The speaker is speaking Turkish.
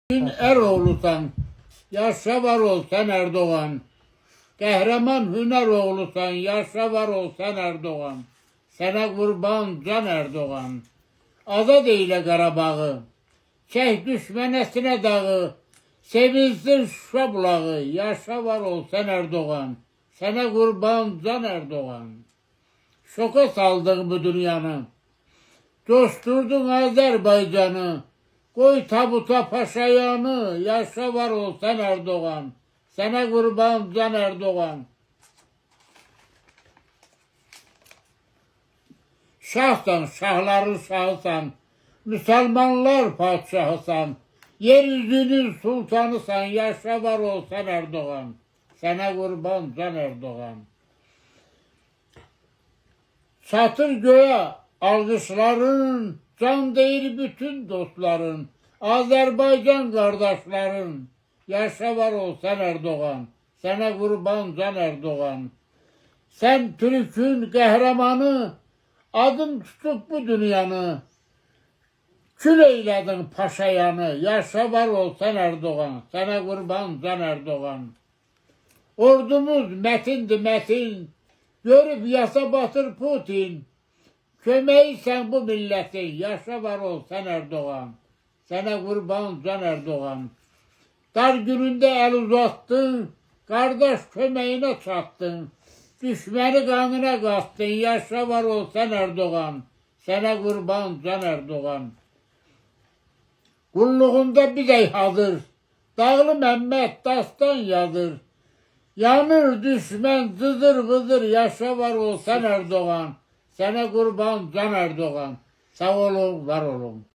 Eroğlusan, yaşa var ol sen Erdoğan. Kahraman hüner oğlusan, yaşa var ol sen Erdoğan. Sana kurban can Erdoğan. Azad eyle Qarabağı, çək düşmənəsinə dağı. Sevinsin Şuşa bulağı, yaşa var ol sen Erdoğan. Sana kurban can Erdoğan. Şoka saldın bu dünyanı, coşturdun Azerbaycan'ı. Koy tabuta paşayanı, yaşa var ol sen Erdoğan. Sana kurban can Erdoğan. Şahsan, şahların şahısan, Müslümanlar padişahısan, yeryüzünün sultanısan, yaşa var ol sen Erdoğan. Sana kurban can Erdoğan. Çatır göğe alkışların, can değil bütün dostların, Azerbaycan kardeşlerin, yaşa var ol sen Erdoğan. Sana kurban can Erdoğan. Sen Türk'ün kahramanı, adın tutup bu dünyanı. Kül eyledin paşayanı, yaşa var ol sen Erdoğan. Sana kurban can Erdoğan. Ordumuz metindir metin, görüp yasa batır Putin. Kömeği sen bu milletin, yaşa var ol sen Erdoğan. Sana kurban can Erdoğan. Dar gününde el uzattın, kardeş kömeğine çattın. Düşmeni kanına kattın, yaşa var ol sen Erdoğan. Sana kurban can Erdoğan. Kulluğunda bir ey hazır, Dağlı Mehmet dastan yazır. Yanır düşmen zızır vızır, yaşa var ol sen Erdoğan. Sana kurban can Erdoğan. Sağ olun, var olun.